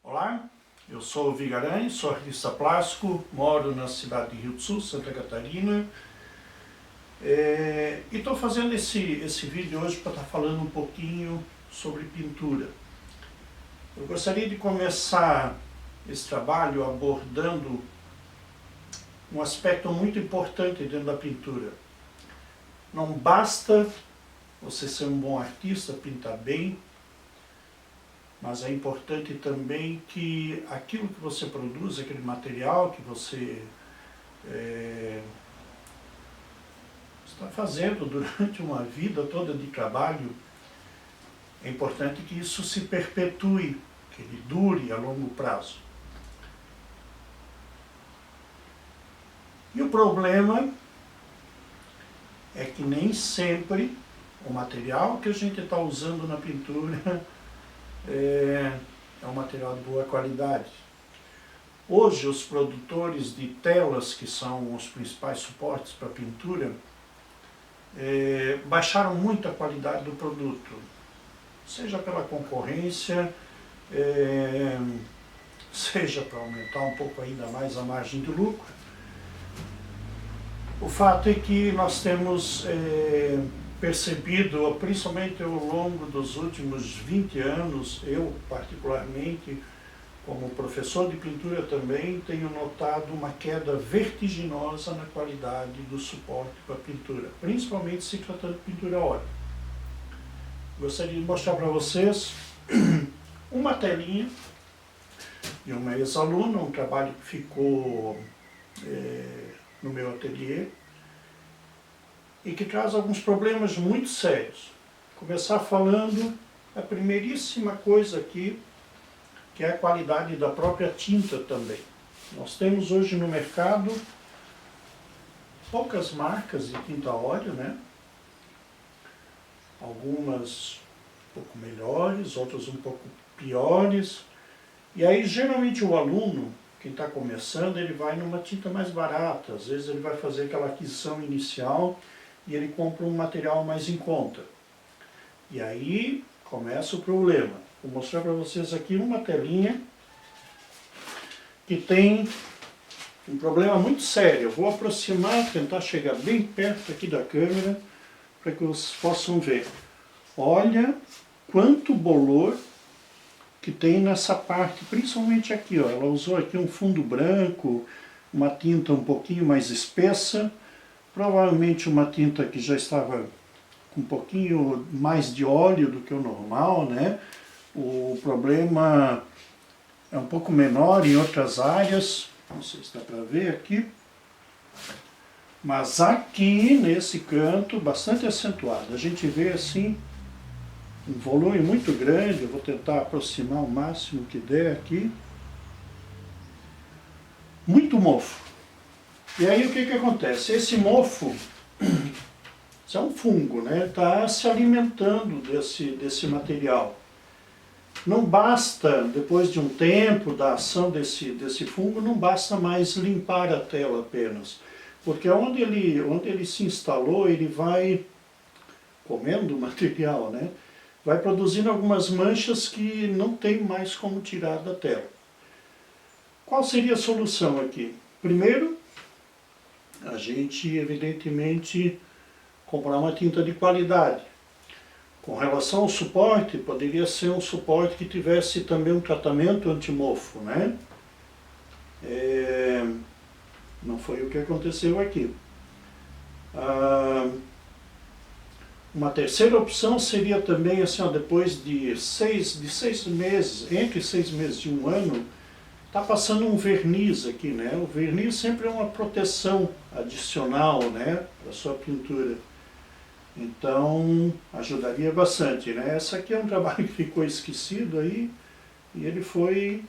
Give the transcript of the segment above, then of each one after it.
Olá, eu sou o Vigaranha, sou artista plástico, moro na cidade de Rio do Sul, Santa Catarina. E estou fazendo esse vídeo hoje para estar falando um pouquinho sobre pintura. Eu gostaria de começar esse trabalho abordando um aspecto muito importante dentro da pintura. Não basta você ser um bom artista, pintar bem, mas é importante também que aquilo que você produz, aquele material que você está fazendo durante uma vida toda de trabalho, é importante que isso se perpetue, que ele dure a longo prazo. E o problema é que nem sempre o material que a gente está usando na pintura é um material de boa qualidade. Hoje os produtores de telas, que são os principais suportes para pintura, baixaram muito a qualidade do produto, seja pela concorrência, seja para aumentar um pouco ainda mais a margem de lucro. O fato é que nós temos percebido, principalmente ao longo dos últimos 20 anos, eu particularmente, como professor de pintura também, tenho notado uma queda vertiginosa na qualidade do suporte para pintura, principalmente se tratando de pintura a óleo. Gostaria de mostrar para vocês uma telinha de uma ex-aluna, um trabalho que ficou no meu ateliê, e que traz alguns problemas muito sérios. Começar falando a primeiríssima coisa aqui, que é a qualidade da própria tinta também. Nós temos hoje no mercado poucas marcas de tinta a óleo, né? Algumas um pouco melhores, outras um pouco piores. E aí geralmente o aluno, quem está começando, ele vai numa tinta mais barata. Às vezes ele vai fazer aquela aquisição inicial e ele compra um material mais em conta. E aí começa o problema. Vou mostrar para vocês aqui uma telinha que tem um problema muito sério. Eu vou aproximar, tentar chegar bem perto aqui da câmera para que vocês possam ver. Olha quanto bolor que tem nessa parte, principalmente aqui, ó. Ela usou aqui um fundo branco, uma tinta um pouquinho mais espessa, provavelmente uma tinta que já estava com um pouquinho mais de óleo do que o normal, né? O problema é um pouco menor em outras áreas, não sei se dá para ver aqui, mas aqui nesse canto, bastante acentuado. A gente vê assim um volume muito grande. Eu vou tentar aproximar o máximo que der aqui. Muito mofo. E aí o que acontece? Esse mofo, isso é um fungo, né? Está se alimentando desse material. Não basta, depois de um tempo da ação desse fungo, não basta mais limpar a tela apenas. Porque onde ele se instalou, ele vai comendo o material, né? Vai produzindo algumas manchas que não tem mais como tirar da tela. Qual seria a solução aqui? Primeiro, a gente, evidentemente, comprar uma tinta de qualidade. Com relação ao suporte, poderia ser um suporte que tivesse também um tratamento antimofo, né? Não foi o que aconteceu aqui. Uma terceira opção seria também, assim, ó, depois de seis meses, entre 6 meses e 1 ano, está passando um verniz aqui, né? O verniz sempre é uma proteção adicional, né, para a sua pintura. Então, ajudaria bastante, né? Essa aqui é um trabalho que ficou esquecido aí, e ele foi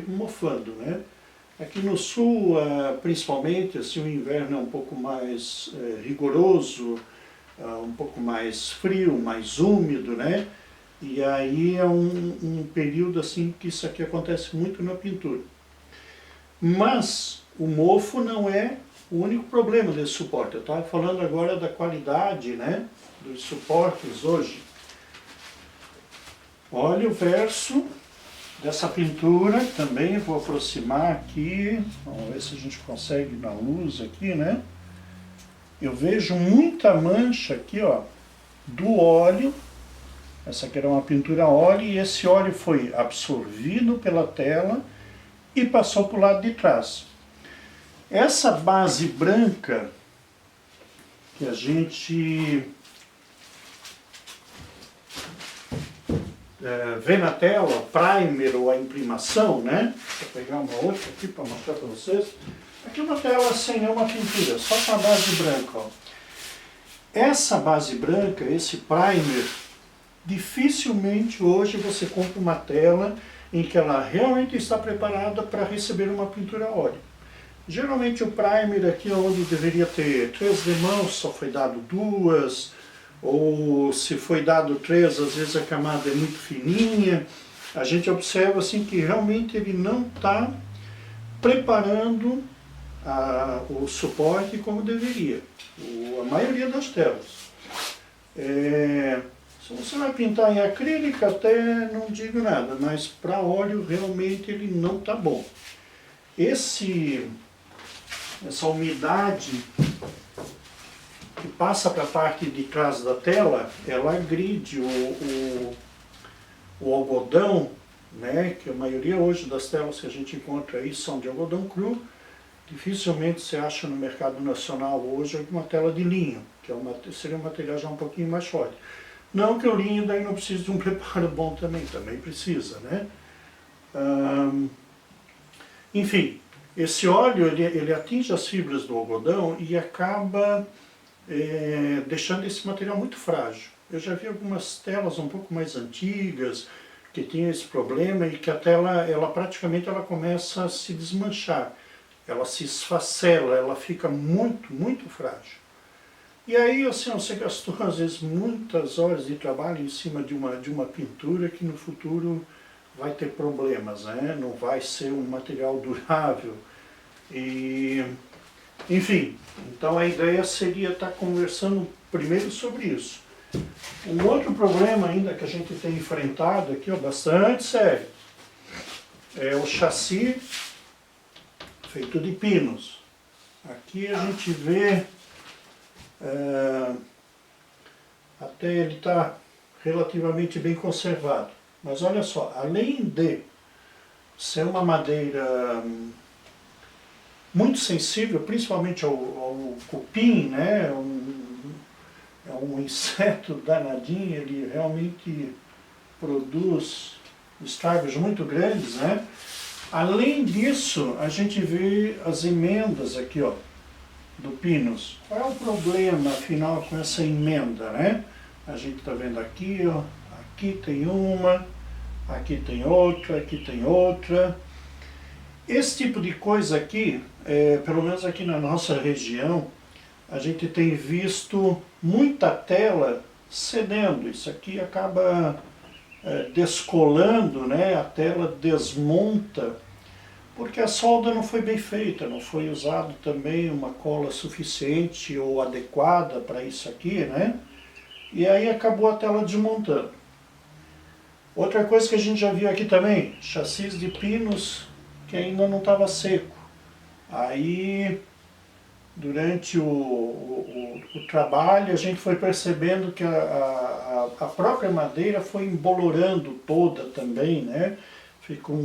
mofando, né? Aqui no sul, principalmente, assim, o inverno é um pouco mais rigoroso, um pouco mais frio, mais úmido, né? E aí é um período assim que isso aqui acontece muito na pintura. Mas o mofo não é o único problema desse suporte. Eu estava falando agora da qualidade, né, dos suportes hoje. Olha o verso dessa pintura também. Vou aproximar aqui, vamos ver se a gente consegue na luz aqui, né? Eu vejo muita mancha aqui, ó, do óleo. Essa aqui era uma pintura a óleo e esse óleo foi absorvido pela tela e passou para o lado de trás. Essa base branca que a gente vê na tela, primer ou a imprimação, né? Vou pegar uma outra aqui para mostrar para vocês. Aqui uma tela sem nenhuma pintura, só com a base branca, ó. Essa base branca, esse primer, dificilmente hoje você compra uma tela em que ela realmente está preparada para receber uma pintura a óleo. Geralmente o primer aqui, onde deveria ter 3 demãos, só foi dado 2, ou se foi dado 3, às vezes a camada é muito fininha. A gente observa assim que realmente ele não está preparando o suporte como deveria, a maioria das telas. Se você vai pintar em acrílica, até não digo nada, mas para óleo realmente ele não está bom. Essa umidade que passa para a parte de trás da tela, ela agride o algodão, né, que a maioria hoje das telas que a gente encontra aí são de algodão cru. Dificilmente você acha no mercado nacional hoje uma tela de linho, que seria um material já um pouquinho mais forte. Não que o linho daí não precise de um preparo bom também precisa, né? Enfim, esse óleo ele atinge as fibras do algodão e acaba deixando esse material muito frágil. Eu já vi algumas telas um pouco mais antigas que tinham esse problema e que a tela praticamente começa a se desmanchar. Ela se esfacela, ela fica muito, muito frágil. E aí, assim, você gastou às vezes muitas horas de trabalho em cima de uma pintura que no futuro vai ter problemas, né? Não vai ser um material durável. E, enfim, então a ideia seria estar conversando primeiro sobre isso. Um outro problema ainda que a gente tem enfrentado aqui, ó, bastante sério, é o chassi feito de pinos. Aqui a gente vê, até ele está relativamente bem conservado. Mas olha só, além de ser uma madeira muito sensível, principalmente ao cupim, né? É um inseto danadinho, ele realmente produz estragos muito grandes, né? Além disso, a gente vê as emendas aqui, ó, do Pinus. Qual é o problema, afinal, com essa emenda, né? A gente está vendo aqui, ó, aqui tem uma, aqui tem outra, aqui tem outra. Esse tipo de coisa aqui, pelo menos aqui na nossa região, a gente tem visto muita tela cedendo. Isso aqui acaba descolando, né? A tela desmonta, porque a solda não foi bem feita, não foi usado também uma cola suficiente ou adequada para isso aqui, né? E aí acabou a tela desmontando. Outra coisa que a gente já viu aqui também, chassis de pinos que ainda não estava seco. Aí, durante o trabalho, a gente foi percebendo que a própria madeira foi embolorando toda também, né? Ficou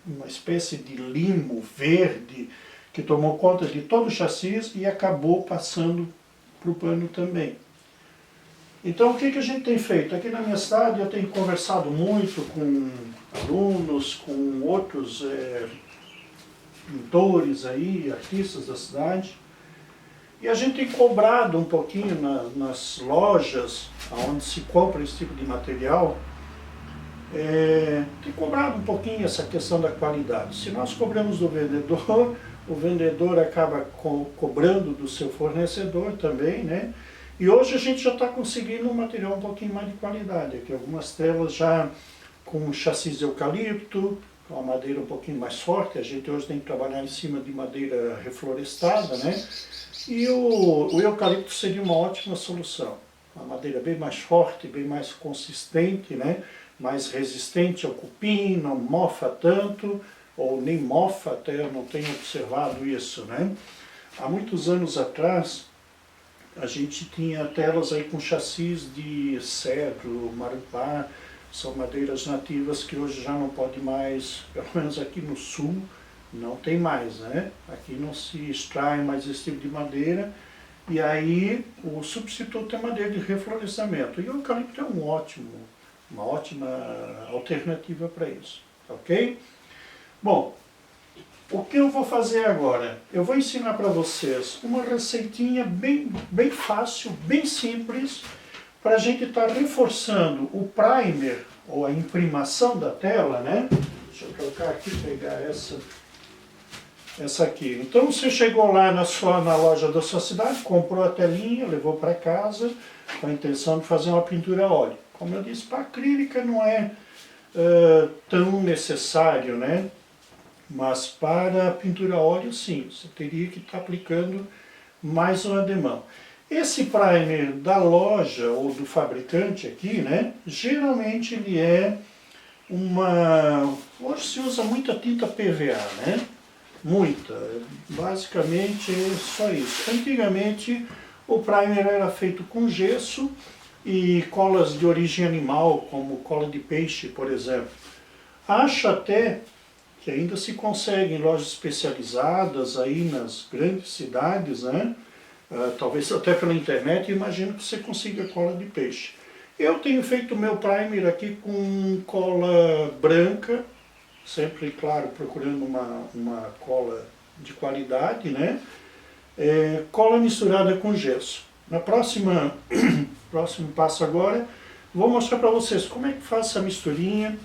uma espécie de limo verde que tomou conta de todo o chassi e acabou passando para o pano também. Então, o que a gente tem feito? Aqui na minha cidade eu tenho conversado muito com alunos, com outros pintores aí, artistas da cidade, e a gente tem cobrado um pouquinho nas lojas onde se compra esse tipo de material, tem cobrado um pouquinho essa questão da qualidade. Se nós cobramos do vendedor, o vendedor acaba cobrando do seu fornecedor também, né? E hoje a gente já está conseguindo um material um pouquinho mais de qualidade. Aqui algumas telas já com chassis de eucalipto, com uma madeira um pouquinho mais forte. A gente hoje tem que trabalhar em cima de madeira reflorestada, né? E o eucalipto seria uma ótima solução. uma madeira bem mais forte, bem mais consistente, né? Mais resistente ao cupim, não mofa tanto, ou nem mofa, até eu não tenho observado isso, né? Há muitos anos atrás, a gente tinha telas aí com chassis de cedro, marupá, são madeiras nativas que hoje já não pode mais, pelo menos aqui no sul, não tem mais, né? Aqui não se extrai mais esse tipo de madeira, e aí o substituto é madeira de reflorestamento. E o eucalipto é uma ótima alternativa para isso, ok? Bom, o que eu vou fazer agora? Eu vou ensinar para vocês uma receitinha bem fácil, bem simples, para a gente estar reforçando o primer, ou a imprimação da tela, né? Deixa eu trocar aqui, pegar essa aqui. Então você chegou lá na loja da sua cidade, comprou a telinha, levou para casa, com a intenção de fazer uma pintura a óleo. Como eu disse, para acrílica não é tão necessário, né? Mas para pintura a óleo, sim, você teria que estar aplicando mais uma demão. Esse primer da loja ou do fabricante aqui, né? Geralmente ele é hoje se usa muita tinta PVA, né? Muita, basicamente é só isso. Antigamente o primer era feito com gesso e colas de origem animal, como cola de peixe, por exemplo. Acho até que ainda se consegue em lojas especializadas aí nas grandes cidades, né? Talvez até pela internet, imagino que você consiga cola de peixe. Eu tenho feito o meu primer aqui com cola branca, sempre, claro, procurando uma cola de qualidade, né? Cola misturada com gesso. Na próximo passo agora, vou mostrar para vocês como é que faz essa misturinha,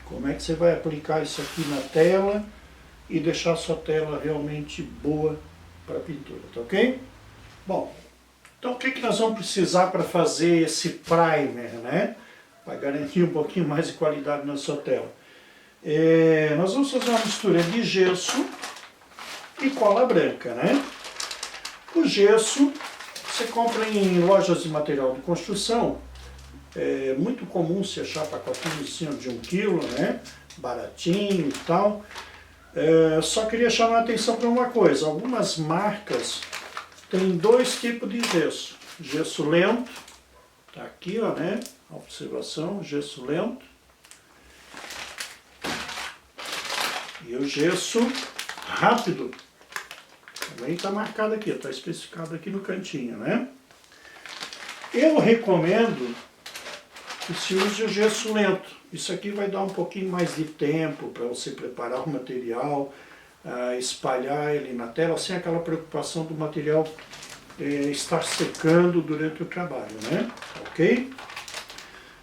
como é que você vai aplicar isso aqui na tela e deixar a sua tela realmente boa para a pintura, tá ok? Bom, então o que nós vamos precisar para fazer esse primer, né? Para garantir um pouquinho mais de qualidade na sua tela. Nós vamos fazer uma mistura de gesso e cola branca, né? O gesso você compra em lojas de material de construção. É muito comum se achar pacotinhos assim de 1 quilo, né? Baratinho e tal. Só queria chamar a atenção para uma coisa. Algumas marcas têm 2 tipos de gesso. Gesso lento, tá aqui, ó, né? Observação, gesso lento. E o gesso rápido. Também está marcado aqui, está especificado aqui no cantinho, né? Eu recomendo que se use o gesso lento. Isso aqui vai dar um pouquinho mais de tempo para você preparar o material, espalhar ele na tela, sem aquela preocupação do material estar secando durante o trabalho, né? Ok?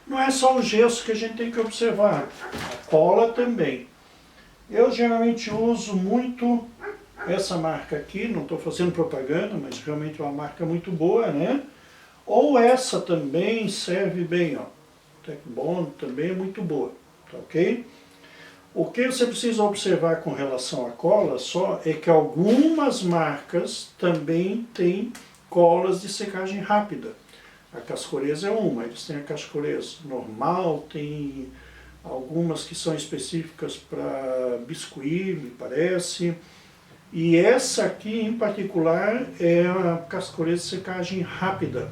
Não é só o gesso que a gente tem que observar, a cola também. Eu geralmente uso muito essa marca aqui, não estou fazendo propaganda, mas realmente é uma marca muito boa, né? Ou essa também serve bem, ó. Tecbond também é muito boa, tá ok? O que você precisa observar com relação à cola só é que algumas marcas também têm colas de secagem rápida. A Cascoreza é uma, eles têm a Cascoreza normal, tem algumas que são específicas para biscuit, me parece. E essa aqui em particular é a Cascoreza de secagem rápida.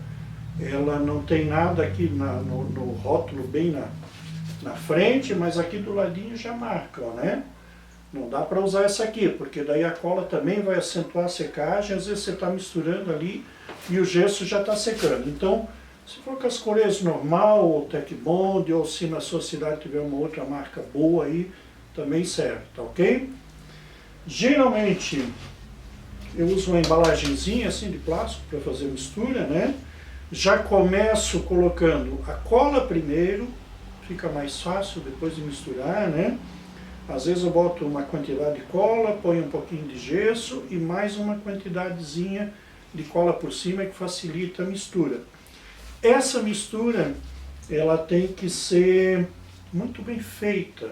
Ela não tem nada aqui no rótulo bem na frente, mas aqui do ladinho já marca, ó, né? Não dá para usar essa aqui, porque daí a cola também vai acentuar a secagem, às vezes você está misturando ali e o gesso já está secando. Então, se for Cascoreza normal, ou Tecbond, ou se na sua cidade tiver uma outra marca boa aí, também serve, tá ok? Geralmente, eu uso uma embalagenzinha assim de plástico para fazer mistura, né? Já começo colocando a cola primeiro, fica mais fácil depois de misturar, né? Às vezes eu boto uma quantidade de cola, ponho um pouquinho de gesso e mais uma quantidadezinha de cola por cima que facilita a mistura. Essa mistura, ela tem que ser muito bem feita.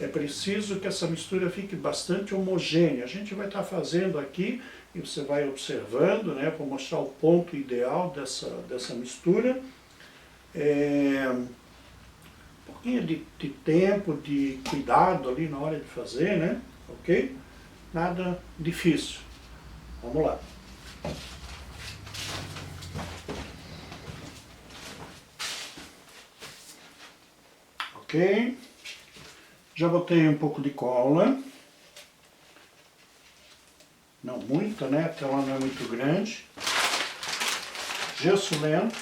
É preciso que essa mistura fique bastante homogênea. A gente vai estar fazendo aqui e você vai observando, né, para mostrar o ponto ideal dessa mistura. Um pouquinho de tempo, de cuidado ali na hora de fazer, né? Ok? Nada difícil. Vamos lá. Ok? Já botei um pouco de cola. Não muita, né? Porque ela não é muito grande. Gesso lento.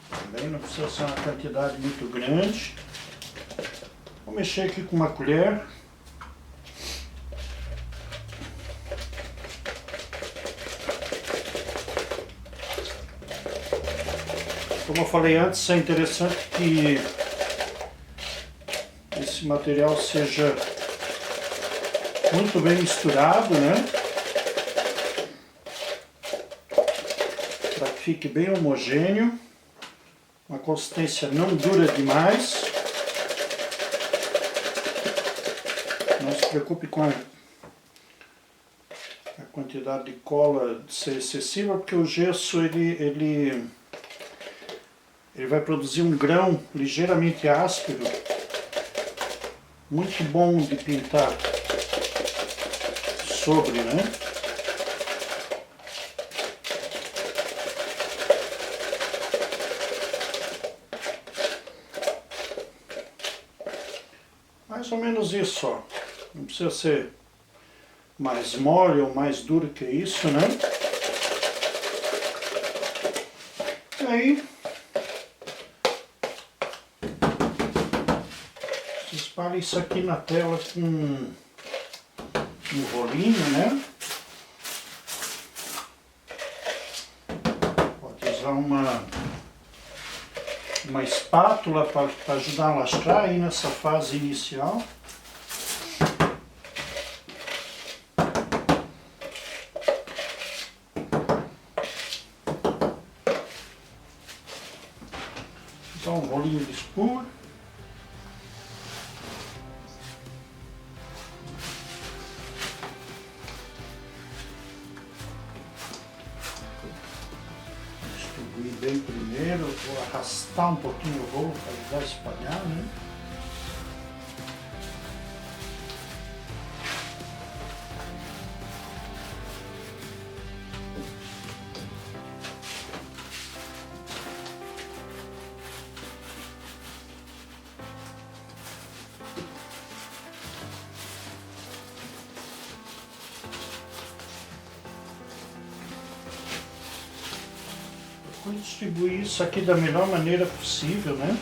Também não precisa ser uma quantidade muito grande. Vou mexer aqui com uma colher. Como eu falei antes, é interessante que esse material seja muito bem misturado, né? Para que fique bem homogêneo, uma consistência não dura demais. Não se preocupe com a quantidade de cola ser excessiva, porque o gesso ele vai produzir um grão ligeiramente áspero, muito bom de pintar sobre, né? Mais ou menos isso, ó. Não precisa ser mais mole ou mais duro que isso, né? E aí, você espalha isso aqui na tela com um rolinho, né? Pode usar uma espátula para ajudar a lastrar aí nessa fase inicial. Então, um rolinho de espuma. Distribuir bem primeiro, vou arrastar um pouquinho o rolo para ajudar a espalhar, né? Vou distribuir isso aqui da melhor maneira possível, né?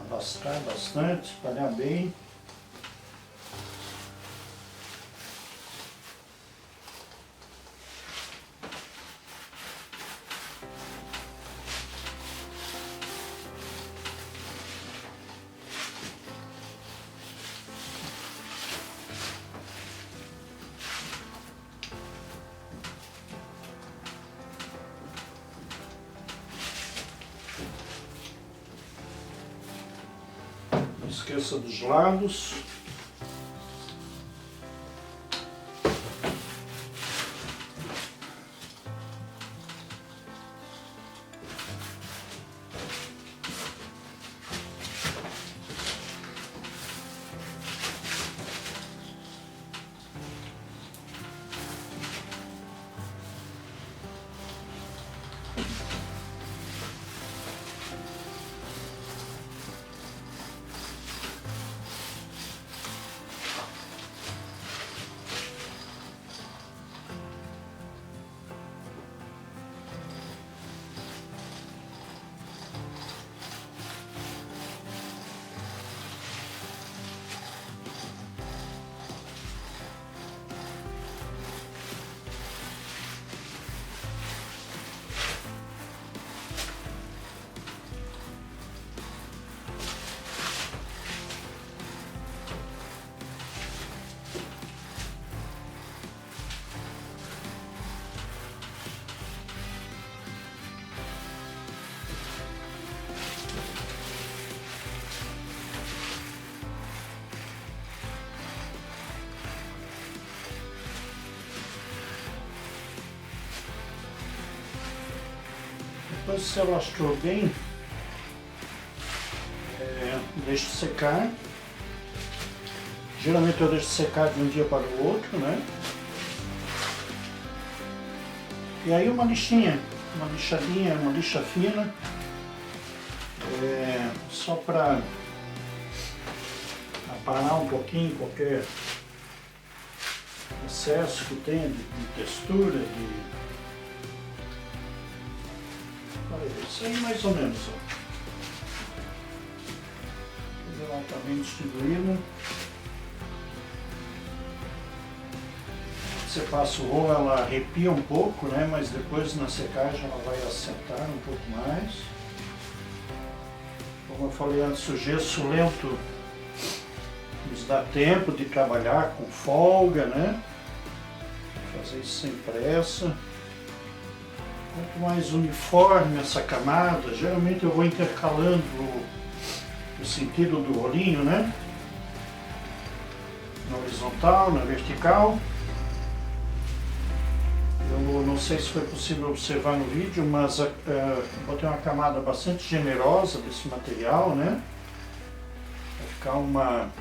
Alastrar bastante, espalhar bem. Não esqueça dos lados. Depois que se alastrou bem, deixo secar. Geralmente eu deixo secar de um dia para o outro, né? E aí uma lixinha, uma lixadinha, uma lixa fina, só para aparar um pouquinho qualquer excesso que tenha de textura, Olha isso aí mais ou menos, ó. Ela está bem distribuída. Você passa o rolo, ela arrepia um pouco, né? Mas depois na secagem ela vai assentar um pouco mais. Como eu falei antes, o gesso lento nos dá tempo de trabalhar com folga, né? Fazer isso sem pressa. Quanto mais uniforme essa camada, geralmente eu vou intercalando o sentido do rolinho, né? Na horizontal, na vertical. Eu não sei se foi possível observar no vídeo, mas botei uma camada bastante generosa desse material, né? Vai ficar uma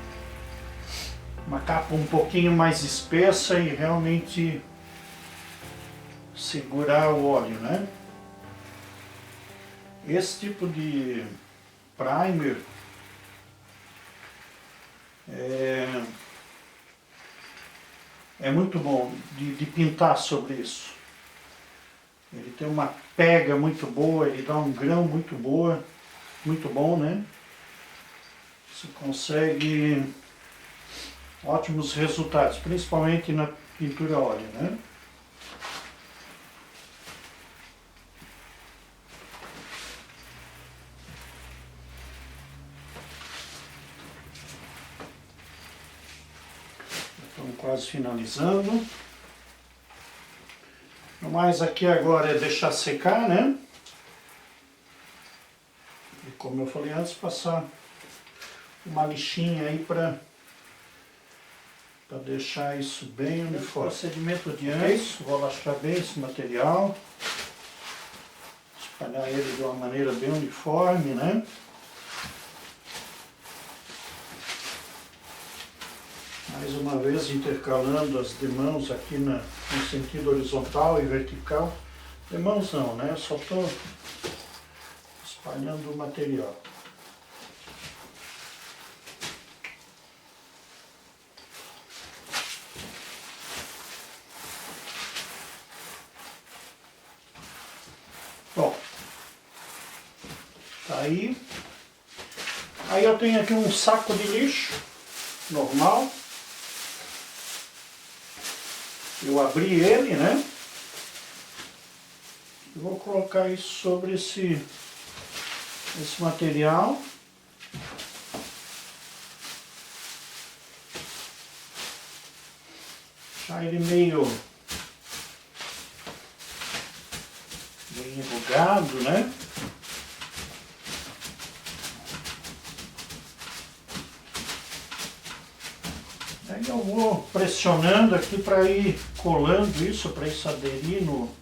capa um pouquinho mais espessa e realmente segurar o óleo, né? Esse tipo de primer é muito bom de pintar sobre isso. Ele tem uma pega muito boa, ele dá um grão muito bom, né? Você consegue ótimos resultados, principalmente na pintura a óleo, né? Estamos quase finalizando. O mais aqui agora é deixar secar, né? E como eu falei antes, passar uma lixinha aí para deixar isso bem uniforme. Procedimento de antes, vou alastrar bem esse material, espalhar ele de uma maneira bem uniforme, né? Mais uma vez intercalando as demãos aqui no sentido horizontal e vertical. Demãos não, né? Só estou espalhando o material. Bom, tá aí. Aí eu tenho aqui um saco de lixo normal. Eu abri ele, né? E vou colocar isso sobre esse material. Deixar ele meio enrugado, né? Aí eu vou pressionando aqui para ir colando isso, para isso aderir no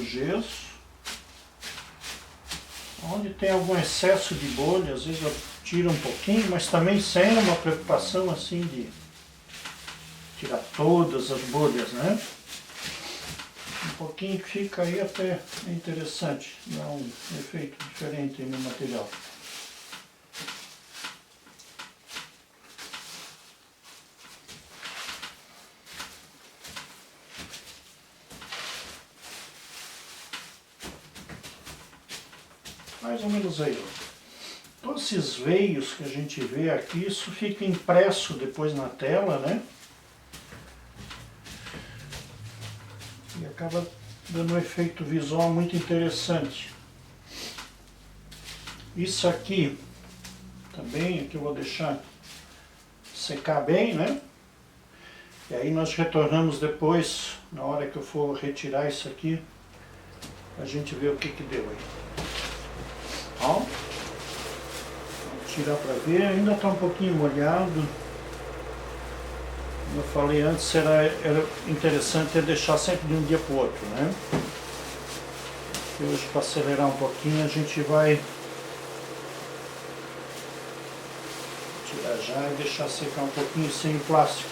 gesso. Onde tem algum excesso de bolha, às vezes eu tiro um pouquinho, mas também sem uma preocupação assim de tirar todas as bolhas, né? Um pouquinho que fica aí até é interessante, dá um efeito diferente no material. Mais ou menos aí, ó. Todos esses veios que a gente vê aqui, isso fica impresso depois na tela, né? E acaba dando um efeito visual muito interessante. Isso aqui também, aqui eu vou deixar secar bem, né? E aí nós retornamos depois, na hora que eu for retirar isso aqui, a gente vê o que deu aí. Ó, vou tirar para ver, ainda está um pouquinho molhado. Como eu falei antes, era interessante deixar sempre de um dia para o outro, né? E hoje, para acelerar um pouquinho, a gente vai tirar já e deixar secar um pouquinho sem o plástico.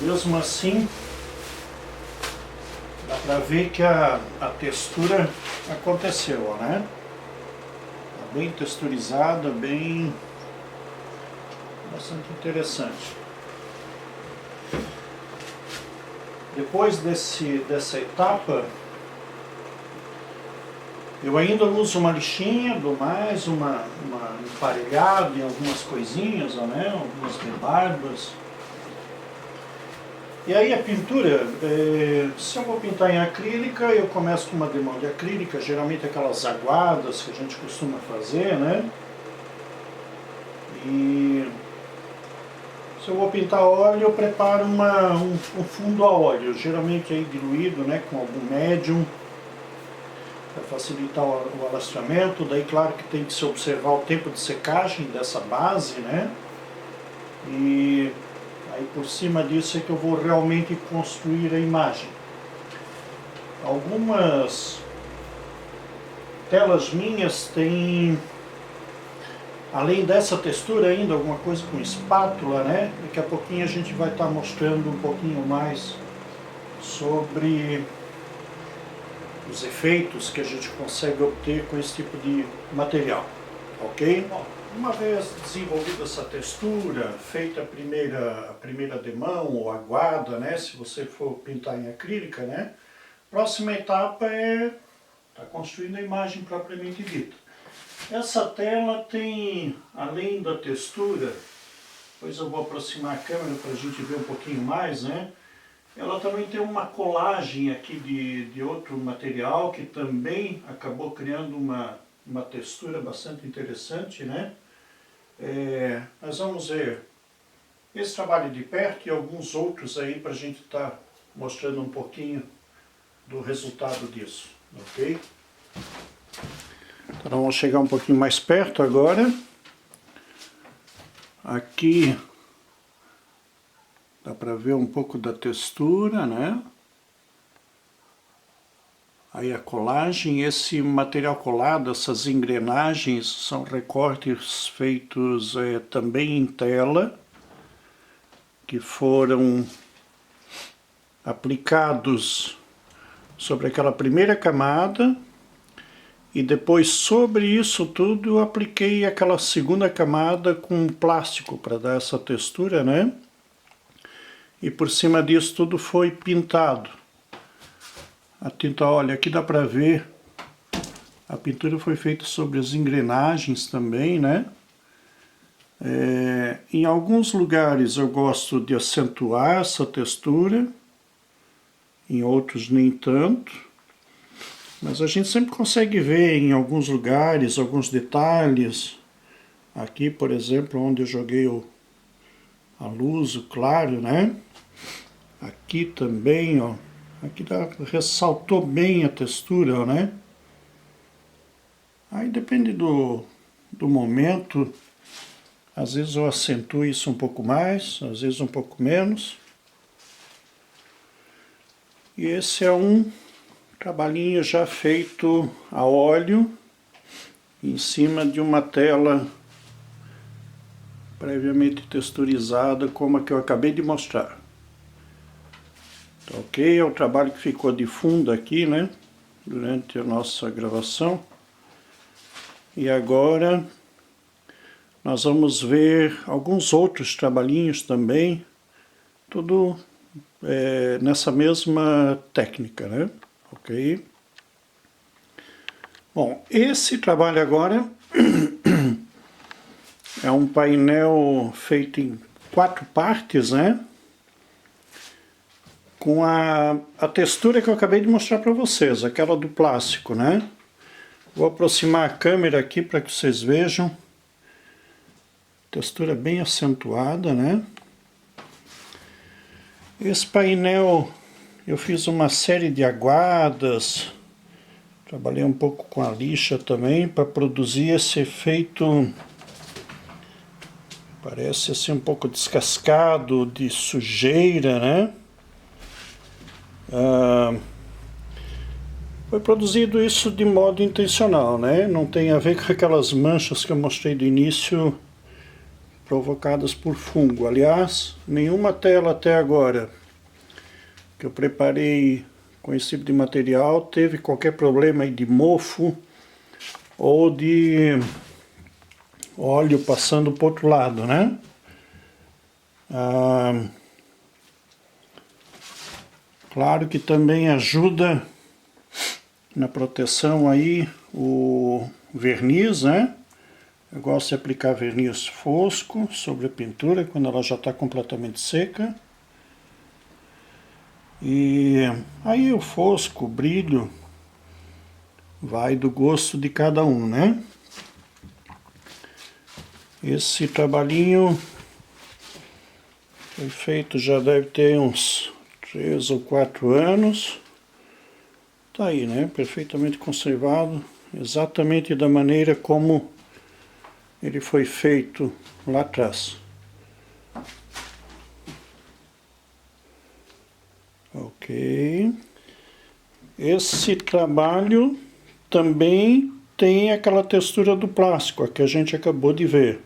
Mesmo assim, dá para ver que a textura aconteceu, né? Tá bem texturizada, bem... bastante interessante. Depois dessa etapa, eu ainda uso uma lixinha, dou mais uma emparelhada em algumas coisinhas, né? Algumas rebarbas. E aí a pintura, se eu vou pintar em acrílica, eu começo com uma demão de acrílica, geralmente aquelas aguadas que a gente costuma fazer, né? E se eu vou pintar óleo, eu preparo um fundo a óleo, geralmente aí diluído, né, com algum médium, para facilitar o alastramento. Daí claro que tem que se observar o tempo de secagem dessa base, né? E aí por cima disso é que eu vou realmente construir a imagem. Algumas telas minhas têm, além dessa textura ainda, alguma coisa com espátula, né? Daqui a pouquinho a gente vai estar mostrando um pouquinho mais sobre os efeitos que a gente consegue obter com esse tipo de material, ok? Bom, uma vez desenvolvida essa textura, feita a primeira demão ou aguada, né? Se você for pintar em acrílica, né? Próxima etapa é estar construindo a imagem propriamente dita. Essa tela tem, além da textura, depois eu vou aproximar a câmera para a gente ver um pouquinho mais, né? Ela também tem uma colagem aqui de outro material que também acabou criando uma textura bastante interessante, né? Nós vamos ver esse trabalho de perto e alguns outros aí para a gente estar mostrando um pouquinho do resultado disso, ok? Então vamos chegar um pouquinho mais perto agora. Aqui dá para ver um pouco da textura, né? Aí a colagem, esse material colado, essas engrenagens, são recortes feitos também em tela, que foram aplicados sobre aquela primeira camada. E depois, sobre isso tudo, eu apliquei aquela segunda camada com plástico para dar essa textura, né? E por cima disso tudo foi pintado. A tinta óleo, aqui dá para ver, a pintura foi feita sobre as engrenagens também, né? Em alguns lugares eu gosto de acentuar essa textura, em outros nem tanto. Mas a gente sempre consegue ver em alguns lugares, alguns detalhes. Aqui, por exemplo, onde eu joguei a luz, o claro, né? Aqui também, ó. Aqui ressaltou bem a textura, né? Aí depende do momento. Às vezes eu acentuo isso um pouco mais, às vezes um pouco menos. E esse é um trabalhinho já feito a óleo em cima de uma tela previamente texturizada, como a que eu acabei de mostrar. Tá, ok? É o trabalho que ficou de fundo aqui, né? Durante a nossa gravação. E agora nós vamos ver alguns outros trabalhinhos também, tudo nessa mesma técnica, né? Ok? Bom, esse trabalho agora é um painel feito em 4 partes, né? Com a textura que eu acabei de mostrar para vocês, aquela do plástico, né? Vou aproximar a câmera aqui para que vocês vejam. Textura bem acentuada, né? Esse painel eu fiz uma série de aguadas, trabalhei um pouco com a lixa também para produzir esse efeito Parece assim um pouco descascado, de sujeira, né? Foi produzido isso de modo intencional, né? Não tem a ver com aquelas manchas que eu mostrei do início, provocadas por fungo. Aliás, nenhuma tela até agora que eu preparei com esse tipo de material teve qualquer problema aí de mofo ou de óleo passando para o outro lado, né? Claro que também ajuda na proteção aí o verniz, né? Eu gosto de aplicar verniz fosco sobre a pintura quando ela já está completamente seca. E aí o fosco, o brilho, vai do gosto de cada um, né? Esse trabalhinho foi feito, já deve ter uns 3 ou 4 anos. Tá aí, né? Perfeitamente conservado, exatamente da maneira como ele foi feito lá atrás. Ok. Esse trabalho também tem aquela textura do plástico, a que a gente acabou de ver.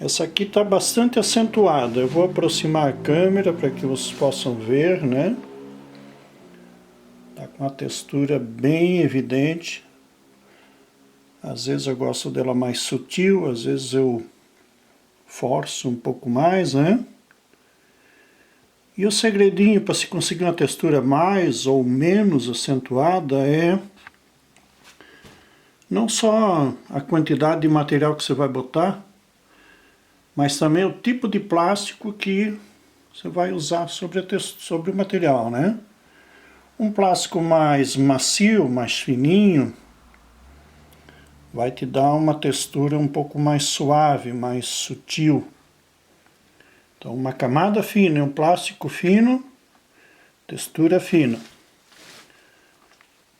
Essa aqui está bastante acentuada. Eu vou aproximar a câmera para que vocês possam ver, né? Está com uma textura bem evidente. Às vezes eu gosto dela mais sutil, às vezes eu forço um pouco mais, né? E o segredinho para se conseguir uma textura mais ou menos acentuada é não só a quantidade de material que você vai botar, mas também o tipo de plástico que você vai usar sobre o material, né? Um plástico mais macio, mais fininho, vai te dar uma textura um pouco mais suave, mais sutil. Então, uma camada fina e um plástico fino, textura fina.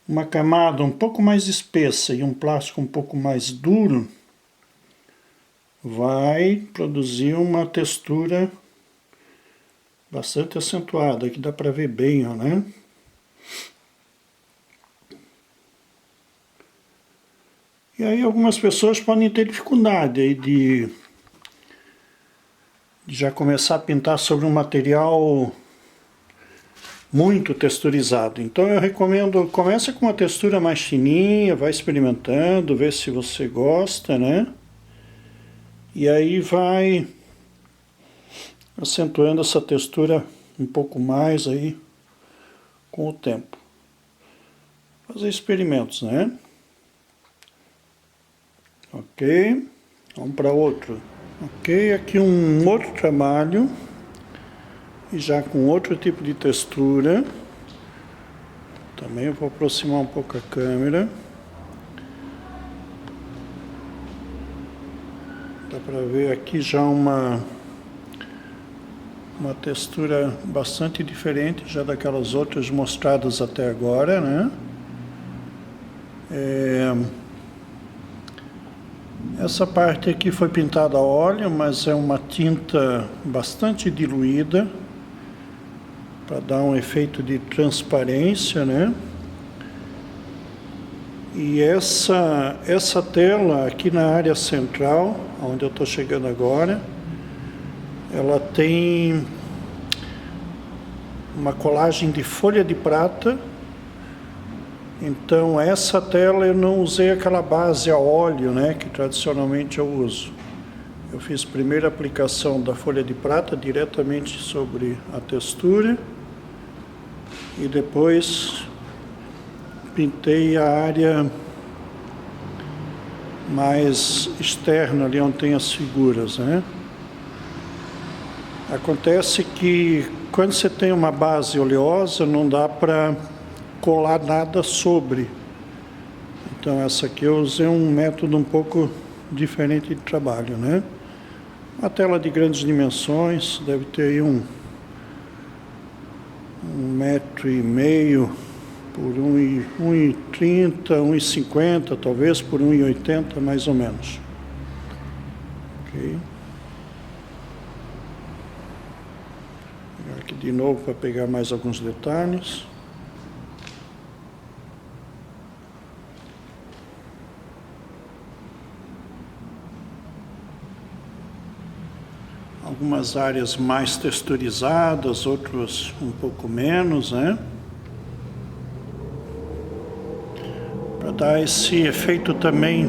Uma camada um pouco mais espessa e um plástico um pouco mais duro, vai produzir uma textura bastante acentuada, aqui dá para ver bem, ó, né? E aí algumas pessoas podem ter dificuldade aí de já começar a pintar sobre um material muito texturizado. Então eu recomendo, começa com uma textura mais fininha, vai experimentando, vê se você gosta, né? E aí vai acentuando essa textura um pouco mais aí com o tempo. Fazer experimentos, né? Ok, vamos para outro. Ok, aqui um outro trabalho, e já com outro tipo de textura. Também eu vou aproximar um pouco a câmera. Dá para ver aqui já uma textura bastante diferente já daquelas outras mostradas até agora, né? Essa parte aqui foi pintada a óleo, mas é uma tinta bastante diluída para dar um efeito de transparência, né? E essa tela aqui na área central, onde eu estou chegando agora, ela tem uma colagem de folha de prata. Então essa tela eu não usei aquela base a óleo, né, que tradicionalmente eu uso. Eu fiz primeiro a aplicação da folha de prata diretamente sobre a textura e depois pintei a área mais externa, ali onde tem as figuras, né? Acontece que quando você tem uma base oleosa não dá para colar nada sobre. Então essa aqui eu usei um método um pouco diferente de trabalho, né? Uma tela de grandes dimensões, deve ter aí 1,5 m por 1,30, 1,50, talvez por 1,80 mais ou menos. Ok. Vou aqui de novo para pegar mais alguns detalhes. Algumas áreas mais texturizadas, outras um pouco menos, né? Para dar esse efeito também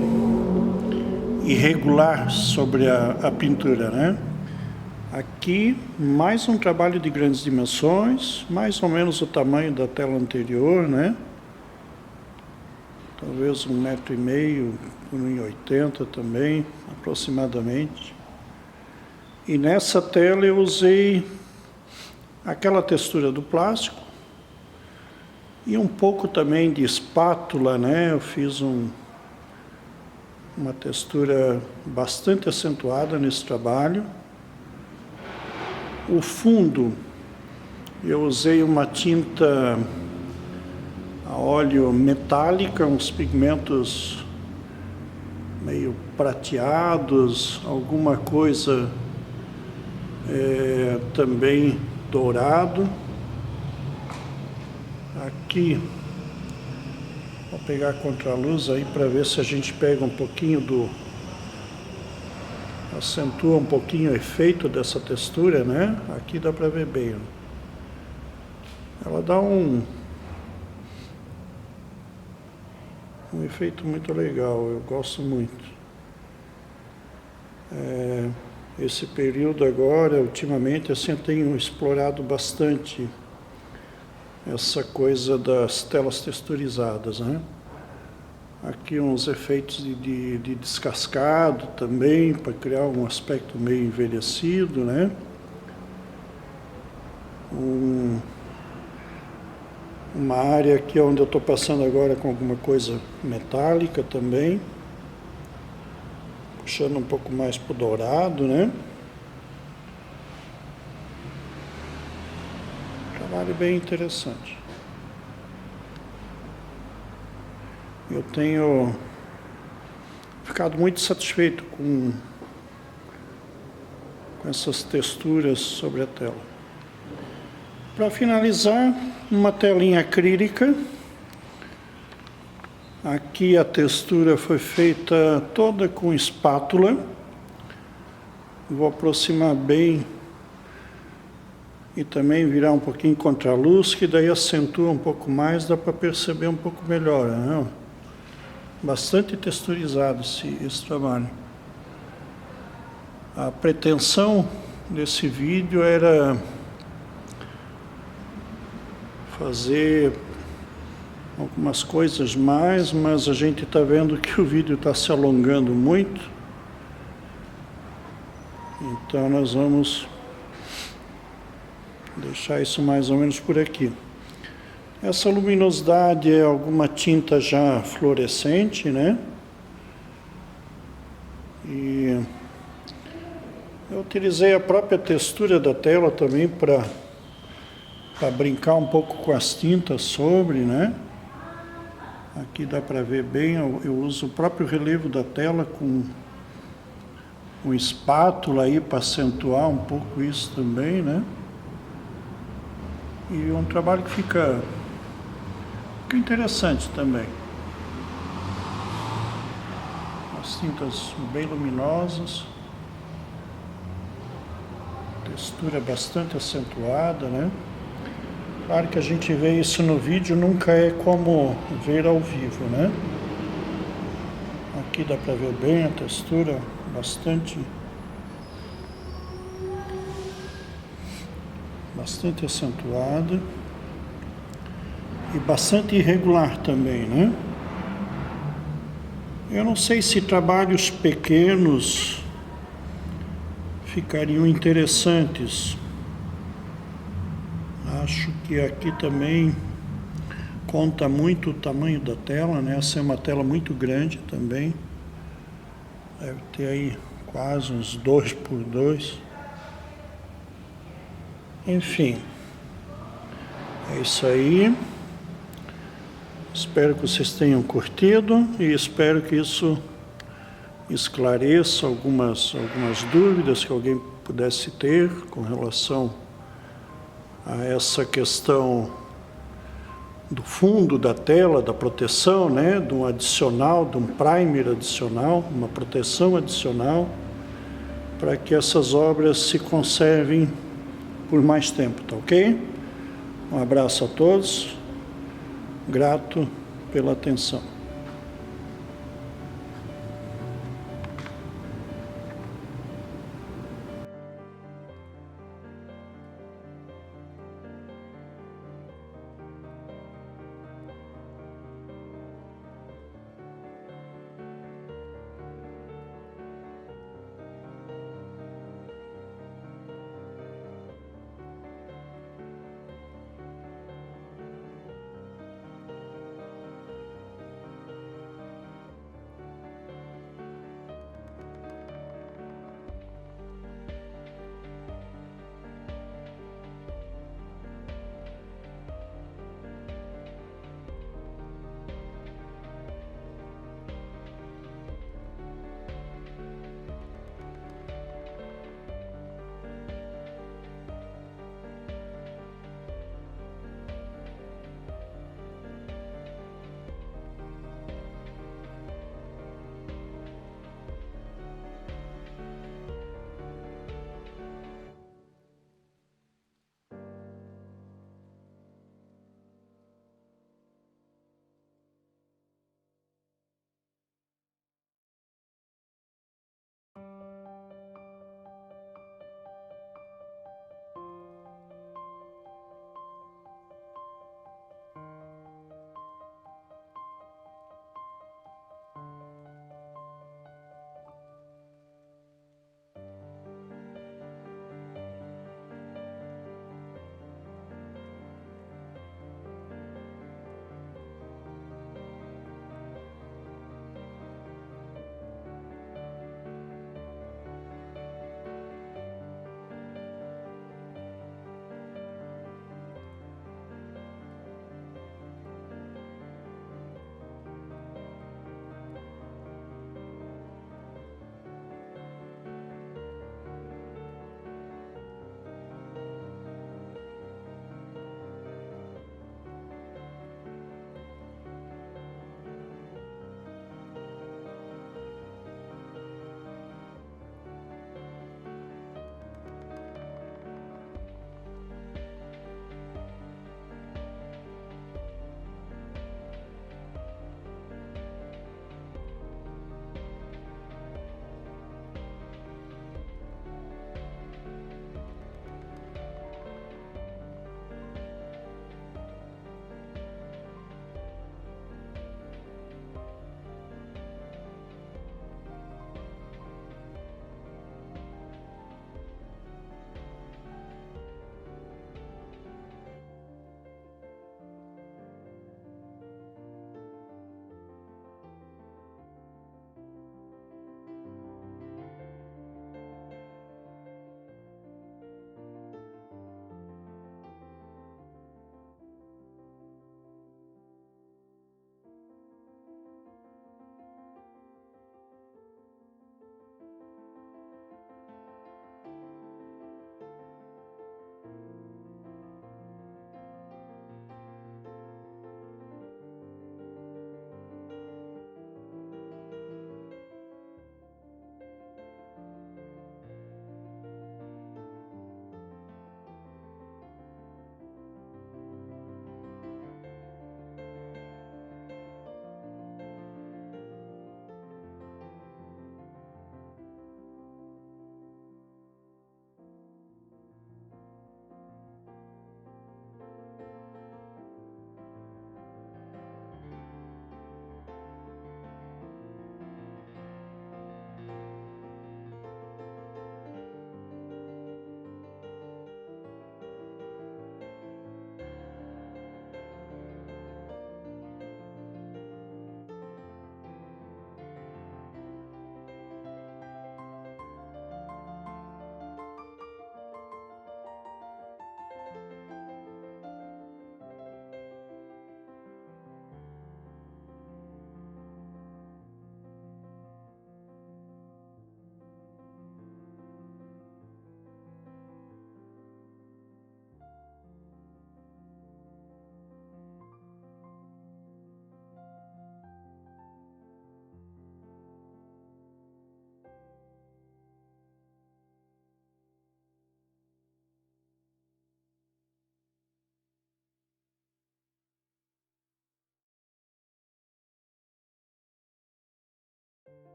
irregular sobre a pintura, né? Aqui, mais um trabalho de grandes dimensões, mais ou menos o tamanho da tela anterior, né? Talvez 1,5 m por 1,80 também, aproximadamente. E nessa tela eu usei aquela textura do plástico e um pouco também de espátula, né? Eu fiz uma textura bastante acentuada nesse trabalho. O fundo, eu usei uma tinta a óleo metálica, uns pigmentos meio prateados, alguma coisa também dourado. Aqui, vou pegar a contraluz aí para ver se a gente pega um pouquinho acentua um pouquinho o efeito dessa textura, né? Aqui dá para ver bem. Ela dá um efeito muito legal, eu gosto muito. Esse período agora, ultimamente, assim, eu tenho explorado bastante essa coisa das telas texturizadas, né? Aqui uns efeitos de descascado também, para criar um aspecto meio envelhecido, né? Uma área aqui onde eu estou passando agora com alguma coisa metálica também. Puxando um pouco mais para o dourado, né? Trabalho bem interessante. Eu tenho ficado muito satisfeito com essas texturas sobre a tela. Para finalizar, uma telinha acrílica. Aqui a textura foi feita toda com espátula. Vou aproximar bem e também virar um pouquinho contra a luz, que daí acentua um pouco mais, dá para perceber um pouco melhor, né? Bastante texturizado esse trabalho. A pretensão desse vídeo era fazer algumas coisas mais, mas a gente está vendo que o vídeo está se alongando muito. Então nós vamos deixar isso mais ou menos por aqui. Essa luminosidade é alguma tinta já fluorescente, né? E eu utilizei a própria textura da tela também para brincar um pouco com as tintas sobre, né? Aqui dá para ver bem, eu uso o próprio relevo da tela com espátula aí para acentuar um pouco isso também, né? E um trabalho que fica interessante também. As tintas bem luminosas, textura bastante acentuada, né? Claro que a gente vê isso no vídeo, nunca é como ver ao vivo, né? Aqui dá para ver bem a textura, bastante acentuada e bastante irregular também, né? Eu não sei se trabalhos pequenos ficariam interessantes. Acho que aqui também conta muito o tamanho da tela, né? Essa é uma tela muito grande também. Deve ter aí quase uns 2 por 2. Enfim, é isso aí. Espero que vocês tenham curtido e espero que isso esclareça algumas dúvidas que alguém pudesse ter com relação a essa questão do fundo da tela, da proteção, né, de um adicional, de um primer adicional, uma proteção adicional, para que essas obras se conservem por mais tempo, tá ok? Um abraço a todos, grato pela atenção.